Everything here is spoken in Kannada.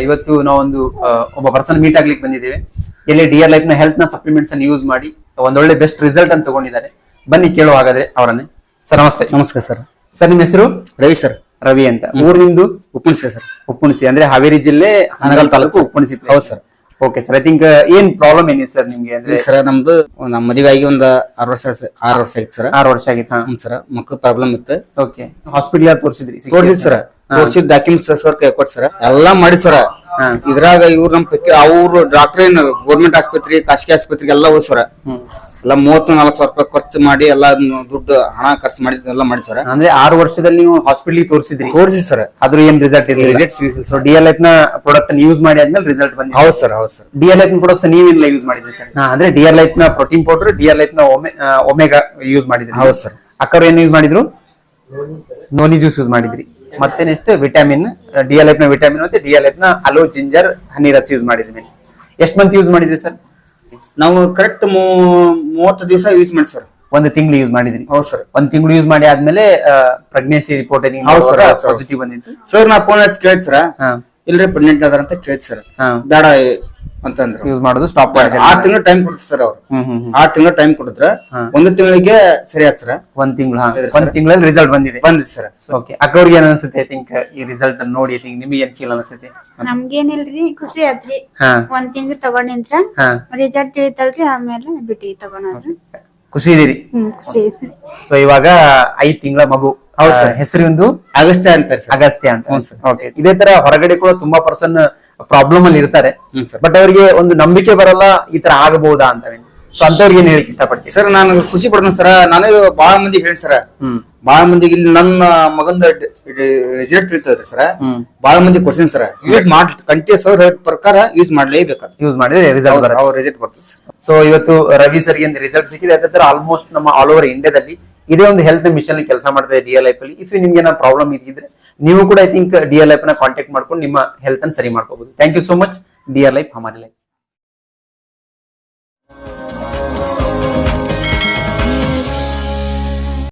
ಇವತ್ತು ನಾವೊಂದು ಒಬ್ಬ ಪರ್ಸನ್ ಮೀಟ್ ಆಗ್ಲಿಕ್ಕೆ ಬಂದಿದ್ದೇವೆ. ಎಲ್ಲಿ ಡಿಯರ್ ಲೈಫ್ ನ ಹೆಲ್ತ್ ನ ಸಪ್ಲಿಮೆಂಟ್ಸ್ ಅನ್ನು ಯೂಸ್ ಮಾಡಿ ಒಂದೊಳ್ಳೆ ಬೆಸ್ಟ್ ರಿಸಲ್ಟ್ ಅನ್ನು ತಗೊಂಡಿದ್ದಾರೆ. ಬನ್ನಿ ಕೇಳೋ ಹಾಗಾದ್ರೆ ಅವರನ್ನೇ. ಸರ್ ನಮಸ್ತೆ. ನಮಸ್ಕಾರ ಸರ್. ಸರ್ ನಿಮ್ಮ ಹೆಸರು? ರವಿ ಸರ್. ರವಿ ಅಂತ. ಊರು ನಿಮ್ದು? ಉಪ್ಪುಣಸಿ ಸರ್. ಉಪ್ಪುಣಸಿ ಅಂದ್ರೆ ಹಾವೇರಿ ಜಿಲ್ಲೆ ಹಾನಗಲ್ ತಾಲೂಕು ಉಪ್ಪುಣಸಿ. ಹೌದು sir. Okay sir, I think ಏನ್ ಪ್ರಾಬ್ಲಮ್ ಏನಿದೆ ಸರ್ ನಿಮ್ಗೆ? ಅಂದ್ರೆ ಸರ್ ನಮ್ದು ನಮ್ಮ ಮದುವೆ ಆಗಿ ಒಂದು 6 ವರ್ಷ ಆಗಿತ್ತು ಸರ್. 6 ವರ್ಷ ಆಗಿತ್ತಾ? ಹ್ಞೂ ಸರ್. ಮಕ್ಳು ಪ್ರಾಬ್ಲಮ್ ಇತ್ತು. ಓಕೆ, ಹಾಸ್ಪಿಟಲ್ ತೋರಿಸಿದ್ರಿ? ತೋರಿಸಿದ್ ಸರ್. ತೋರಿಸಿದ್ ಡಾಕ್ಯುಮೆಂಟ್ಸ್ ಸರ್ ಕೈ ಕೊಟ್ಟು ಸರ್ ಎಲ್ಲಾ ಮಾಡಿ ಸರ್. ಇದ್ರಾಗ ಇವ್ರು ನಮ್ ಪೈಕಿ ಅವ್ರು ಡಾಕ್ಟರ್ ಏನ್ ಗೌರ್ಮೆಂಟ್ ಆಸ್ಪತ್ರೆ ಖಾಸಗಿ ಆಸ್ಪತ್ರೆಗೆ ಎಲ್ಲ ಹೋದ್ ಸರ್. ಎಲ್ಲ 30-40 ಸಾವಿರ ರೂಪಾಯಿ ಖರ್ಚು ಮಾಡಿ ಎಲ್ಲ ದುಡ್ಡು ಹಣ ಖರ್ಚು ಮಾಡಿ ಎಲ್ಲ ಮಾಡಿ ಸರ್. ಅಂದ್ರೆ 6 ವರ್ಷದಲ್ಲಿ ನೀವು ಹಾಸ್ಪಿಟಲ್ ತೋರಿಸಿದ್ರಿ? ತೋರಿಸಿ ಸರ್. ಆದ್ರೂ ಏನ್ ರಿಸಲ್ಟ್ ಇಲ್ಲ? ಸೊ ಡಿಎಲ್ ಲೈಫ್ ನ ಪ್ರಾಡಕ್ಟ್ ಯೂಸ್ ಮಾಡಿ ಆದ್ಮೇಲೆ ರಿಸಲ್ಟ್ ಬಂದಿದೆ? ಹೌದು ಸರ್. ಹೌದು ಸರ್. ಡಿಎಲ್ ಲೈಫ್ ಪ್ರಾಡಕ್ಟ್ಸ್ ನೀವೇನೆಲ್ಲ ಯೂಸ್ ಮಾಡಿದ್ರಿ ಸರ್? ಅಂದ್ರೆ ಡಿಎಲ್ ಲೈಫ್ ನ ಪ್ರೋಟೀನ್ ಪೌಡರ್, ಡಿಎಲ್ ಲೈಫ್ ನ ಒಮೆಗಾ ಯೂಸ್ ಮಾಡಿದ್ರಿ? ಹೌದು ಸರ್. ಅಕ್ಕರು ಏನ್ ಯೂಸ್ ಮಾಡಿದ್ರು? ನೋನಿ ಜ್ಯೂಸ್ ಯೂಸ್ ಮಾಡಿದ್ರಿ. ಮತ್ತೆ ನೆಕ್ಸ್ಟ್ ವಿಟಮಿನ್, ಡಿಎಲ್ ಲೈಫ್ ನ ವಿಟಮಿನ್ ಮತ್ತೆ ಡಿಎಲ್ ಲೈಫ್ ನ ಅಲೋ ಜಿಂಜರ್ ಹನಿ ರಸ ಯೂಸ್ ಮಾಡಿದ್ರಿ. ಎಷ್ಟು ಮಂತ್ ಯೂಸ್ ಮಾಡಿದ್ರಿ ಸರ್? ನಾವು ಕರೆಕ್ಟ್ 30 ದಿವಸ ಯೂಸ್ ಮಾಡಿ ಸರ್. 1 ತಿಂಗಳು ಯೂಸ್ ಮಾಡಿದ್ರಿ? ಹೌದು ಸರ್. 1 ತಿಂಗಳು ಯೂಸ್ ಮಾಡಿ ಆದ್ಮೇಲೆ ಪ್ರೆಗ್ನೆನ್ಸಿ ರಿಪೋರ್ಟ್ ಪಾಸಿಟಿವ್ ಬಂದಿತ್ತು ಸರ್. ನಾ ಫೋನ್ ಹಚ್ಚಿ ಕೇಳಿದ್ ಸರ್, ಇಲ್ರಿ ಪ್ರೆಗ್ನೆಂಟ್ ಅದಾರ ಅಂತ ಕೇಳಿದ್ ಸರ್. ಬೇಡ ಅಂತಂದ್ರೆ ಯೂಸ್ ಮಾಡೋದು ಸ್ಟಾಪ್ ಮಾಡಿದ್ರೆ 6 ತಿಂಗಳು ಟೈಮ್ ಕೊಡ್ತಾರೆ ಸರ್ ಅವ್ರು. 6 ತಿಂಗಳು ಟೈಮ್ ಕೊಡಿದ್ರ 1 ತಿಂಗಳಿಗೆ ಸರಿ ಆಗ್ತಾರ. 1 ತಿಂಗಳು 1 ತಿಂಗಳಲ್ಲಿ ರಿಸಲ್ಟ್ ಬಂದಿದೆ ಸರ್. ಓಕೆ, ಅಕ್ಕವ್ರಿಗೆ ಏನ್ ಅನ್ಸುತ್ತೆ? ಐ ಥಿಂಕ್ ಈ ರಿಸಲ್ಟ್ ಅನ್ನು ನೋಡಿ ನಿಮಗೆ ಏನ್ ಫೀಲ್ ಅನ್ಸುತ್ತೆ? ನಮ್ಗೇನಿಲ್ರಿ, ಖುಷಿ ಆತ್ರಿ. 1 ತಿಂಗಳು ತಗೊಂಡಿಂತ್ರ ರಿಸಲ್ಟ್ ತಿಳಿತಲ್ರಿ, ಆಮೇಲೆ ಬಿಟ್ಟಿ ತಗೊಂಡ್ರಿ. ಖುಷಿ ಇದೀರಿ? ಖುಷಿ ಐತ್ರಿ. ಸೊ ಇವಾಗ 5 ತಿಂಗಳ ಮಗು. ಹೆಸರು ಒಂದು ಅಗಸ್ತ್ಯ ಅಂತಾರೆ ಸರ್. ಅಗಸ್ತ್ಯ ಅಂತ. ಓಕೆ, ಇದೇ ತರ ಹೊರಗಡೆ ಕೂಡ ತುಂಬಾ ಪರ್ಸನ್ ಪ್ರಾಬ್ಲಮ್ ಅಲ್ಲಿ ಇರ್ತಾರೆ, ಬಟ್ ಅವರಿಗೆ ಒಂದು ನಂಬಿಕೆ ಬರಲ್ಲ ಈ ತರ ಆಗಬಹುದಾ ಅಂತ. ಸೊ ಅಂತವ್ರಿಗೆ ಏನ್ ಹೇಳಿಕ್ ಇಷ್ಟಪಡ್ತೀನಿ ಸರ್? ನಾನು ಖುಷಿ ಪಡ್ತೇನೆ ಸರ್. ನನಗೆ ಬಹಳ ಮಂದಿ ಹೇಳಿ ಸರ್, ಬಹಳ ಮಂದಿಗೆ ಇಲ್ಲಿ ನನ್ನ ಮಗಂದ ರಿಸಲ್ಟ್ ಇರ್ತದ್ರಿ ಸರ್. ಬಹಳ ಮಂದಿ ಕೊಡ್ತೀನಿ ಸರ್. ಯೂಸ್ ಮಾಡಿ ಕಂಟಿನ್ಯೂಸ್ ಅವ್ರ ಹೇಳಿದ ಪ್ರಕಾರ ಯೂಸ್ ಮಾಡ್ಲೇಬೇಕು. ಯೂಸ್ ಮಾಡಿದ್ರೆ ರಿಸಲ್ಟ್ ಬರ್ತದೆ ಸರ್. ಸೊ ಇವತ್ತು ರವಿ ಸರ್ ಗೆ ರಿಸಲ್ಟ್ ಸಿಕ್ಕಿದೆ. ಅದೇ ತರ ಆಲ್ಮೋಸ್ಟ್ ನಮ್ಮ ಆಲ್ ಓವರ್ ಇಂಡಿಯಾದಲ್ಲಿ ಇದೇ ಒಂದು ಹೆಲ್ತ್ ಮಿಷನ್ ಕೆಲಸ ಮಾಡ್ತಾ ಇದೆ ಡಿಎಲ್ ಲೈಫ್ ಅಲ್ಲಿ. ಇಫ್ ನಿಮ್ಗೆ ಏನಾದ್ರು ಪ್ರಾಬ್ಲಮ್ ಇದ್ರೆ ನೀವು ಕೂಡ ಐ ಥಿಂಕ್ ಡಿಎಲ್ ಲೈಫ್ ನ ಕಾಂಟ್ಯಾಕ್ಟ್ ಮಾಡ್ಕೊಂಡು ನಿಮ್ಮ ಹೆಲ್ತ್ ಅನ್ನು ಸರಿ ಮಾಡ್ಕೋಬಹುದು. Thank you so much. DL Life ಹಮಾರಿ ಲೈಫ್.